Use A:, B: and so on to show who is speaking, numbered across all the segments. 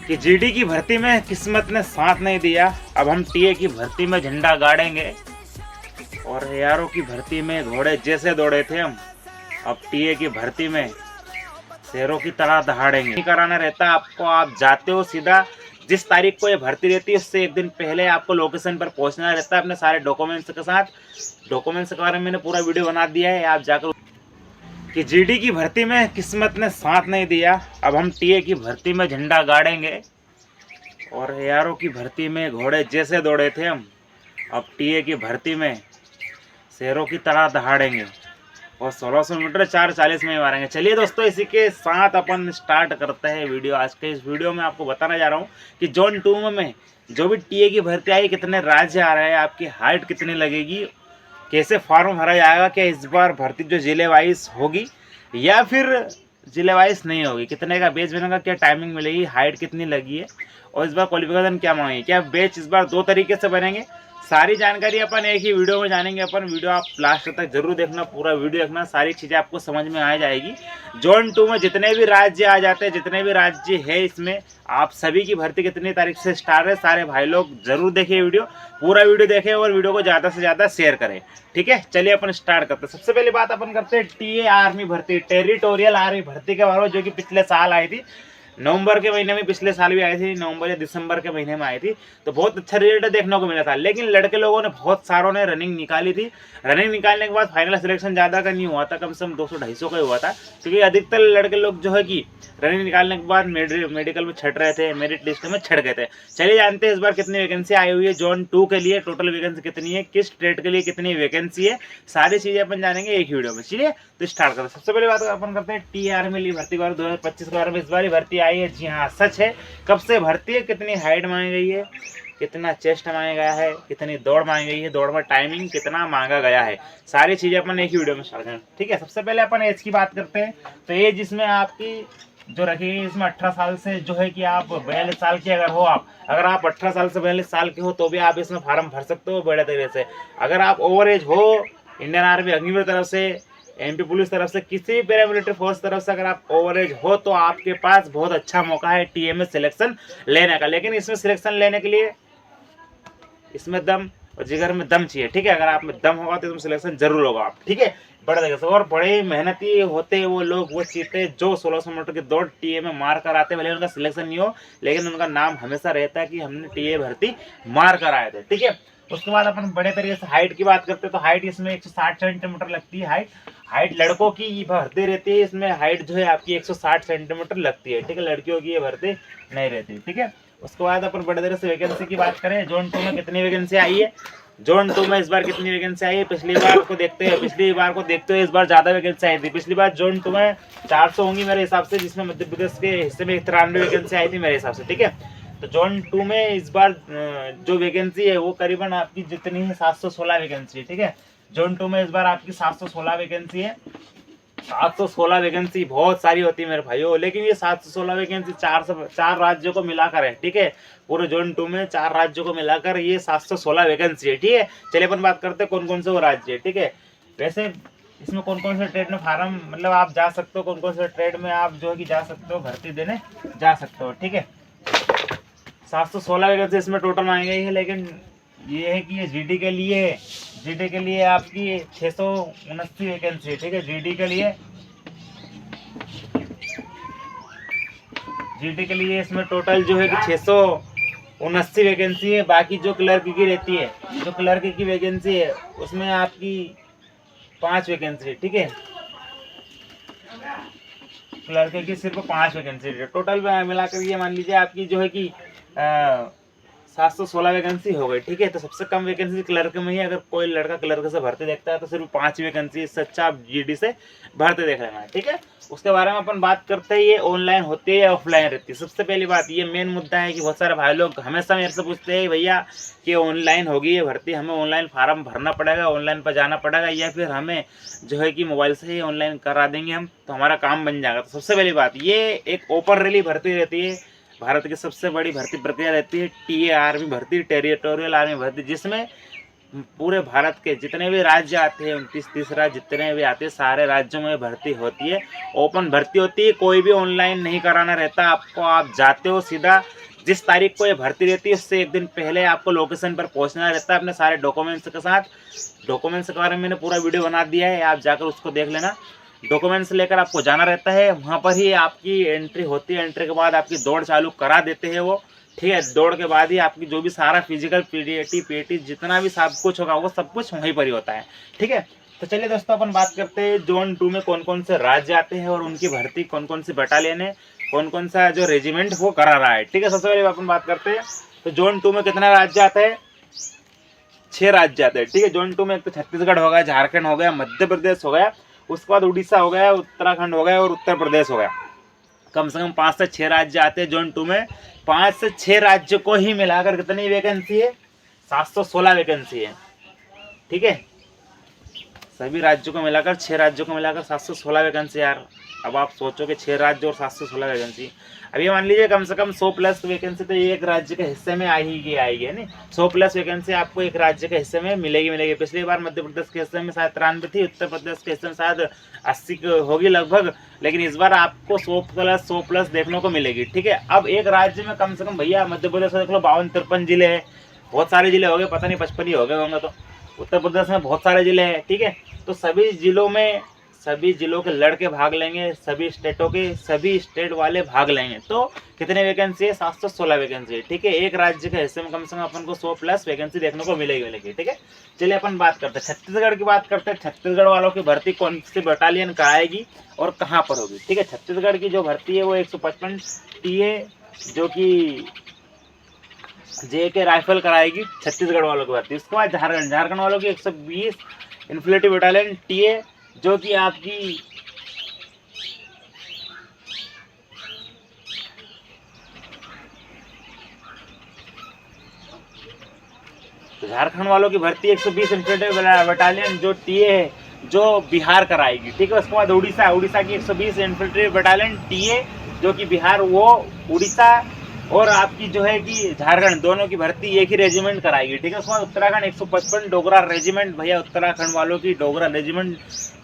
A: कि जीडी की भर्ती में किस्मत ने साथ नहीं दिया। अब हम टीए की भर्ती में झंडा गाड़ेंगे। और एआरओ की भर्ती में घोड़े जैसे दौड़े थे हम, अब टीए की भर्ती में शेरों की तरह दहाड़ेंगे। नहीं कराना रहता आपको, आप जाते हो सीधा, जिस तारीख को ये भर्ती रहती है उससे एक दिन पहले आपको लोकेशन पर पहुंचना रहता है अपने सारे डॉक्यूमेंट्स के साथ। डॉक्यूमेंट्स के बारे में मैंने पूरा वीडियो बना दिया है, आप जाकर। कि जीडी की भर्ती में किस्मत ने साथ नहीं दिया। अब हम टीए की भर्ती में झंडा गाड़ेंगे। और एआरओ की भर्ती में घोड़े जैसे दौड़े थे हम, अब टीए की भर्ती में शेरों की तरह दहाड़ेंगे और 1600 मीटर 4:40 में मारेंगे। चलिए दोस्तों, इसी के साथ अपन स्टार्ट करते हैं वीडियो। आज के इस वीडियो में आपको बताना जा रहा हूँ कि जोन 2 में जो भी टीए की भर्ती आई, कितने राज्य आ रहे हैं, आपकी हाइट कितनी लगेगी, कैसे फॉर्म भरा जाएगा, क्या इस बार भर्ती जो जिले वाइज होगी या फिर जिले वाइज नहीं होगी, कितने का बेच बनेगा, क्या टाइमिंग मिलेगी, हाइट कितनी लगी है और इस बार क्वालिफिकेशन क्या मांगेगी, क्या बेच इस बार 2 तरीके से बनेंगे, सारी जानकारी अपन एक ही वीडियो में जानेंगे। अपन वीडियो आप लास्ट तक जरूर देखना, पूरा वीडियो देखना, सारी चीज़ें आपको समझ में आ जाएगी। जोन 2 में जितने भी राज्य आ जाते हैं, जितने भी राज्य है इसमें, आप सभी की भर्ती कितनी तारीख से स्टार्ट है, सारे भाई लोग जरूर देखिए वीडियो, पूरा वीडियो देखें और वीडियो को ज़्यादा से ज़्यादा शेयर करें। ठीक है, चलिए अपन स्टार्ट करते हैं। सबसे पहली बात अपन करते हैं टीए आर्मी भर्ती, टेरिटोरियल आर्मी भर्ती के बारे में, जो कि पिछले साल आई थी, नवंबर के महीने में, पिछले साल भी आई थी, नवंबर या दिसंबर के महीने में आई थी। तो बहुत अच्छा रिजल्ट देखने को मिला था। लेकिन लड़के लोगों ने, बहुत सारों ने रनिंग निकाली थी। रनिंग निकालने के बाद फाइनल सिलेक्शन ज़्यादा का नहीं हुआ था, कम से कम 200-250 का ही हुआ था, क्योंकि अधिकतर लड़के लोग जो है कि रनिंग निकालने के बाद मेडिकल में छट रहे थे, मेरिट लिस्ट में छट गए थे। चलिए जानते हैं इस बार कितनी वैकेंसी आई हुई है जोन 2 के लिए, टोटल वैकेंसी कितनी है, किस स्टेट के लिए कितनी वैकेंसी है, सारी चीज़ें अपन जानेंगे एक वीडियो में। चलिए तो स्टार्ट करते हैं। सबसे पहले बात अपन करते हैं टी आर्मी भर्ती के बारे में। 2025 के बारे में इस बार भर्ती आई है। जी हाँ, सच है। कब से भर्ती है, कितनी हाइट मांगी गई है, कितना चेस्ट मांगा गया है, कितनी दौड़ मांगी गई है, दौड़ में टाइमिंग कितना मांगा गया है, सारी चीज़ें अपन एक ही वीडियो में स्टार्ट करें। ठीक है, सबसे पहले अपन एज की बात करते हैं। तो एज इसमें आपकी जो रखी गई, इसमें 18 साल से जो है कि आप 42 साल के अगर हो, अगर आप 18 साल से 42 साल के हो तो भी आप इसमें फार्म भर सकते हो बड़े तरीके से। अगर आप ओवर एज हो, इंडियन आर्मी अग्निवीर तरफ से, एमपी पुलिस तरफ से, किसी भी पैरामिलिट्री फोर्स तरफ से अगर आप ओवर एज हो तो आपके पास बहुत अच्छा मौका है टीए में सिलेक्शन लेने का। लेकिन इसमें सिलेक्शन लेने के लिए इसमें दम और जिगर में दम चाहिए। ठीक है, अगर आप में दम होगा तो सिलेक्शन जरूर होगा आप। ठीक है, बड़े तरीके से। और बड़े मेहनती होते हैं वो लोग, वो चीते जो 1600 मीटर की दौड़ टीए में मार कर आते हैं, भले उनका सिलेक्शन नहीं हो, लेकिन उनका नाम हमेशा रहता है कि हमने टीए भर्ती मार कर आए थे। ठीक है, उसके बाद अपन बड़े तरीके से हाइट की बात करते हैं। तो हाइट इसमें 160 सेंटीमीटर लगती है। हाइट लड़कों की भर्ती रहती है, इसमें हाइट जो है आपकी 160 सेंटीमीटर लगती है। ठीक है, लड़कियों की ये भर्ती नहीं रहती। ठीक है, उसके बाद अपन बड़े तरीके से वैकेंसी की बात करें। जोन 2 में कितनी वैकेंसी आई है, जोन 2 में इस बार कितनी वैकेंसी आई है, पिछली बार को देखते हैं, इस बार ज्यादा वैकेंसी आई थी। पिछली बार जोन 2 में 400 होंगी मेरे हिसाब से, जिसमें मध्य प्रदेश के हिस्से में 93 वैकेंसी आई थी मेरे हिसाब से। ठीक है, तो जोन 2 में इस बार जो वैकेंसी है वो करीबन आपकी जितनी है 716 वैकेंसी है। ठीक है, जोन 2 में इस बार आपकी 716 वैकेंसी है। 716 वैकेंसी बहुत सारी होती है मेरे भाइयों, लेकिन ये 716 वैकेंसी 4 राज्यों को मिलाकर है। ठीक है, पूरे जोन 2 में 4 राज्यों को मिलाकर ये 716 वैकेंसी है। ठीक है, चलिए अपन बात करते हैं कौन कौन से वो राज्य है। ठीक है, वैसे इसमें कौन कौन से ट्रेड में फार्म, मतलब आप जा सकते हो, कौन कौन से ट्रेड में आप जो है कि जा सकते हो, भर्ती देने जा सकते हो। ठीक है, 716 वैकेंसी इसमें टोटल मांगी गई है। लेकिन ये है कि ये जीडी के लिए, आपकी 679 वैकेंसी है। ठीक है, जीडी के लिए इसमें टोटल जो है कि 679 वैकेंसी है। बाकी जो क्लर्क की रहती है, जो क्लर्क की वैकेंसी है उसमें आपकी 5 वैकेंसी है। ठीक है, क्लर्क की सिर्फ 5 वैकेंसी है। टोटल मिलाकर ये मान लीजिए आपकी जो है कि 716 वैकेंसी हो गई। ठीक है, तो सबसे कम वैकेंसी क्लर्क में ही, अगर कोई लड़का क्लर्क से भर्ती देखता है तो सिर्फ 5 वैकेंसी, इससे अच्छा आप जीडी से भर्ती देख लेना है। ठीक है, उसके बारे में अपन बात करते हैं, ये ऑनलाइन होती है या ऑफलाइन रहती है। सबसे पहली बात, ये मेन मुद्दा है कि बहुत सारे भाई लोग हमेशा मेरे से पूछते हैं भैया कि ऑनलाइन होगी ये भर्ती, हमें ऑनलाइन फार्म भरना पड़ेगा, ऑनलाइन पर जाना पड़ेगा, या फिर हमें जो है कि मोबाइल से ही ऑनलाइन करा देंगे हम तो हमारा काम बन जाएगा। तो सबसे पहली बात, ये एक ओपन रैली भर्ती रहती है, भारत की सबसे बड़ी भर्ती प्रक्रिया रहती है टीए आर्मी भर्ती, टेरिटोरियल आर्मी भर्ती, जिसमें पूरे भारत के जितने भी राज्य आते हैं 29-30 राज्य जितने भी आते हैं सारे राज्यों में भर्ती होती है, ओपन भर्ती होती है, कोई भी ऑनलाइन नहीं कराना रहता आपको। आप जाते हो सीधा, जिस तारीख को ये भर्ती रहती है उससे एक दिन पहले आपको लोकेशन पर पहुंचना रहता है अपने सारे डॉक्यूमेंट्स के साथ। डॉक्यूमेंट्स के बारे में मैंने पूरा वीडियो बना दिया है, आप जाकर उसको देख लेना। डॉक्यूमेंट्स लेकर आपको जाना रहता है, वहाँ पर ही आपकी एंट्री होती है। एंट्री के बाद आपकी दौड़ चालू करा देते हैं वो, ठीक है। दौड़ के बाद ही आपकी जो भी सारा फिजिकल पीटी जितना भी सब कुछ होगा वो सब कुछ वहीं पर ही होता है, ठीक है। तो चलिए दोस्तों अपन बात करते हैं जोन 2 में कौन कौन से राज्य आते हैं और उनकी भर्ती कौन कौन सी बटालियन है, कौन कौन सा जो रेजिमेंट वो करा रहा है, ठीक है। सबसे पहले अपन बात करते हैं तो जोन 2 में कितना राज्य आता है, 6 राज्य आते हैं, ठीक है। जोन 2 में एक तो छत्तीसगढ़ हो गया, झारखंड हो गया, मध्य प्रदेश हो गया, उसके बाद उड़ीसा हो गया, उत्तराखंड हो गया और उत्तर प्रदेश हो गया। कम से कम 5 से 6 राज्य आते हैं जोन 2 में। 5 से 6 राज्य को ही मिलाकर कितनी वैकेंसी है, 716 वैकेंसी है, ठीक है। सभी राज्यों को मिलाकर 6 राज्यों को मिलाकर 716 वैकेंसी यार। अब आप सोचो कि 6 राज्य और 716 वैकेंसी, अभी मान लीजिए कम से कम 100 प्लस वैकेंसी तो एक राज्य के हिस्से में आएगी है नहीं। 100 प्लस वैकेंसी आपको एक राज्य के हिस्से में मिलेगी। पिछली बार मध्य प्रदेश के हिस्से में शायद 93 थी, उत्तर प्रदेश के हिस्से में शायद 80 होगी लगभग, लेकिन इस बार आपको 100 प्लस देखने को मिलेगी, ठीक है। अब एक राज्य में कम से कम भैया मध्य प्रदेश में देख लो 52-53 जिले हैं, बहुत सारे जिले हो गए, पता नहीं 55 ही हो गए होंगे। तो उत्तर प्रदेश में बहुत सारे जिले हैं, ठीक है। तो सभी जिलों के लड़के भाग लेंगे, सभी स्टेटों के सभी स्टेट वाले भाग लेंगे। तो कितने वैकेंसी है, 716 वैकेंसी है, ठीक है। एक राज्य के हिस्से में कम से कम अपन को 100 प्लस वैकेंसी देखने को मिलेगी, ठीक है। चलिए अपन बात करते हैं छत्तीसगढ़ की बात करते हैं। छत्तीसगढ़ वालों की भर्ती कौन सी बटालियन कराएगी और कहाँ पर होगी, ठीक है। छत्तीसगढ़ की जो भर्ती है वो 155 टीए जो कि JK राइफल कराएगी छत्तीसगढ़ वालों की भर्ती। उसके बाद झारखंड वालों की 120 इन्फिलिटी बटालियन टीए जो कि आपकी झारखंड वालों की भर्ती 120 इन्फिलिटी बटालियन जो टीए है जो बिहार कराएगी, ठीक है। उसके बाद उड़ीसा की 120 इन्फिलिटी बटालियन टीए जो कि बिहार, वो उड़ीसा और आपकी जो है कि झारखंड दोनों की भर्ती एक ही रेजिमेंट कराएगी, ठीक है। उसके बाद उत्तराखंड 155 डोगरा रेजिमेंट, भैया उत्तराखंड वालों की डोगरा रेजिमेंट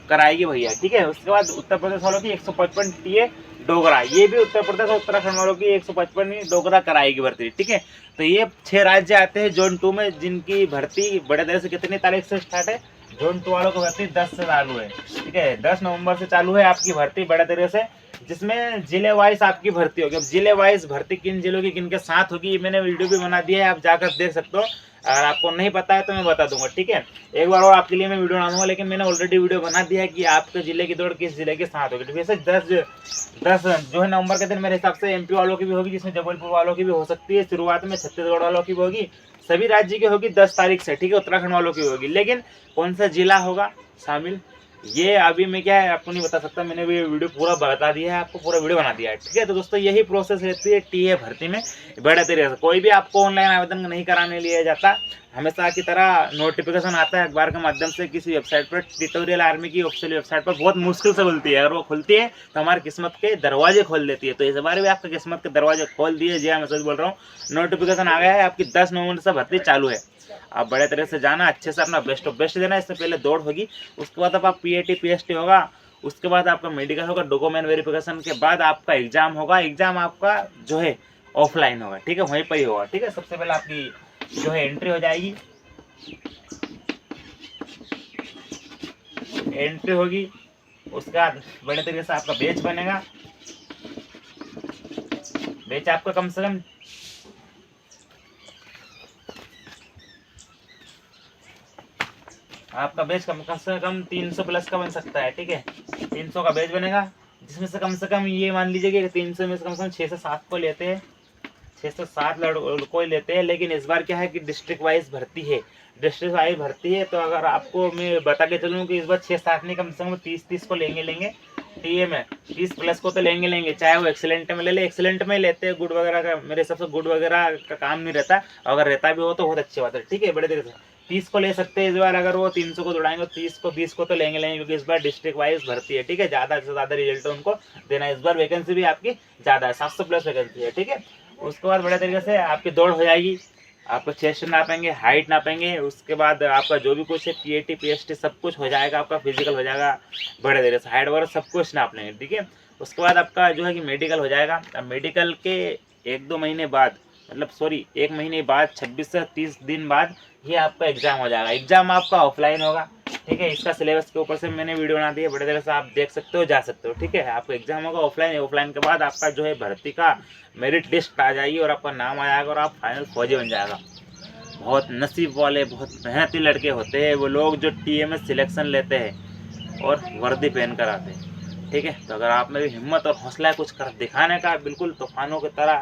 A: कराएगी भैया, ठीक है। उसके बाद उत्तर प्रदेश वालों की 155 टीए डोगरा, ये भी उत्तर प्रदेश और उत्तराखंड वालों की 155 डोगरा कराएगी भर्ती, ठीक है। तो ये 6 राज्य आते हैं जोन 2 में जिनकी भर्ती बड़े तरह से कितनी तारीख से स्टार्ट है, जोन 2 वालों की भर्ती 10 से चालू है, ठीक है। 10 नवंबर से चालू है आपकी भर्ती बड़े तरह से, जिसमें जिले वाइज आपकी भर्ती होगी। अब जिले वाइज भर्ती किन जिलों की किन के साथ होगी मैंने वीडियो भी बना दिया है, आप जाकर देख सकते हो। अगर आपको नहीं पता है तो मैं बता दूंगा, ठीक है। एक बार और आपके लिए मैं वीडियो बना दूंगा, लेकिन मैंने ऑलरेडी वीडियो बना दिया है कि आपके जिले की दौड़ किस जिले के साथ होगी। वैसे 10 जो है नवंबर के दिन मेरे हिसाब से MP वालों की भी होगी, जिसमें जबलपुर वालों की भी हो सकती है शुरुआत में, छत्तीसगढ़ वालों की भी होगी, सभी राज्य की होगी 10 तारीख से, ठीक है। उत्तराखंड वालों की होगी, लेकिन कौन सा जिला होगा शामिल ये अभी मैं क्या है आपको नहीं बता सकता। मैंने भी वीडियो पूरा बता दिया है, आपको पूरा वीडियो बना दिया है, ठीक है। तो दोस्तों यही प्रोसेस रहती है टीए भर्ती में बड़े तरीके से। कोई भी आपको ऑनलाइन आवेदन नहीं कराने लिया जाता, हमेशा की तरह नोटिफिकेशन आता है अखबार के माध्यम से किसी वेबसाइट पर, ट्यूटोरियल आर्मी की ऑफिशियल वेबसाइट पर बहुत मुश्किल से खुलती है। अगर वो खुलती है तो हमारी किस्मत के दरवाजे खोल देती है। तो इस बार भी आपके किस्मत के दरवाजे खोल दिए, जी मैं सच बोल रहा हूँ। नोटिफिकेशन आ गया है, आपकी 10 नवंबर से भर्ती चालू है। आप बड़े तरह से जाना, अच्छे से अपना बेस्ट ऑफ बेस्ट देना। इससे पहले दौड़ होगी, उसके बाद आप PAT PST होगा, उसके बाद आपका मेडिकल होगा, डॉक्यूमेंट वेरिफिकेशन के बाद आपका एग्जाम होगा। एग्जाम आपका जो है ऑफलाइन होगा, ठीक है, वहीं पर ही होगा, ठीक है। सबसे पहले आपकी जो है एंट्री हो जाएगी, एंट्री होगी, उसके बाद बड़े तरीके से आपका बैच बनेगा। बैच आपका कम से कम आपका बैच कम से कम 300 प्लस का बन सकता है, ठीक है। 300 का बैच बनेगा, जिसमें से कम ये मान लीजिए कि 300 में से कम 6 से 7 को लेते हैं, 6 से 7 लड़कों ही लेते हैं। लेकिन इस बार क्या है कि डिस्ट्रिक्ट वाइज भर्ती है, डिस्ट्रिक्ट वाइज भर्ती है। तो अगर आपको मैं बता के चलूँ कि इस बार 6-7 नहीं, कम से कम 30 को लेंगे टीए में, 30 प्लस को तो लेंगे, चाहे वो एक्सीलेंट में ले, एक्सीलेंट में लेते हैं। गुड वगैरह का मेरे हिसाब से गुड वगैरह का काम नहीं रहता, अगर रहता भी हो तो बहुत अच्छी बात है, ठीक है। बड़े तरीके से 30 को ले सकते हैं इस बार। अगर वो 300 को दौड़ाएंगे 30 को 20 को तो लेंगे, क्योंकि इस बार डिस्ट्रिक्ट वाइज भर्ती है, ठीक है। ज़्यादा से ज़्यादा रिजल्ट उनको देना है। इस बार वैकेंसी भी आपकी ज़्यादा है, 700 प्लस वैकेंसी है, ठीक है। उसके बाद बड़े तरीके से आपकी दौड़ हो जाएगी, आपका चेस्ट नापेंगे, हाइट नापेंगे, उसके बाद आपका जो भी कुछ है पीएटी पीएसटी सब कुछ हो जाएगा, आपका फिजिकल हो जाएगा बड़े देर से, हाइट वगैरह सब कुछ नाप लेंगे, ठीक है। उसके बाद आपका जो है कि मेडिकल हो जाएगा। अब मेडिकल के 1-2 महीने बाद, मतलब सॉरी 1 महीने बाद 26 से 30 दिन बाद ये आपका एग्ज़ाम हो जाएगा। एग्ज़ाम आपका ऑफलाइन होगा, ठीक है। इसका सिलेबस के ऊपर से मैंने वीडियो बना दी है, बड़े देर से आप देख सकते हो, जा सकते हो, ठीक है। आपका एग्जाम होगा ऑफलाइन, ऑफलाइन के बाद आपका जो है भर्ती का मेरिट लिस्ट आ जाएगी और आपका नाम आ जाएगा और आप फाइनल फौजी बन जाएगा। बहुत नसीब वाले, बहुत मेहनती लड़के होते हैं वो लोग जो टीए में सिलेक्शन लेते हैं और वर्दी पहन कर आते हैं, ठीक है। तो अगर आप में भी हिम्मत और हौसला है कुछ कर दिखाने का, बिल्कुल तूफानों की तरह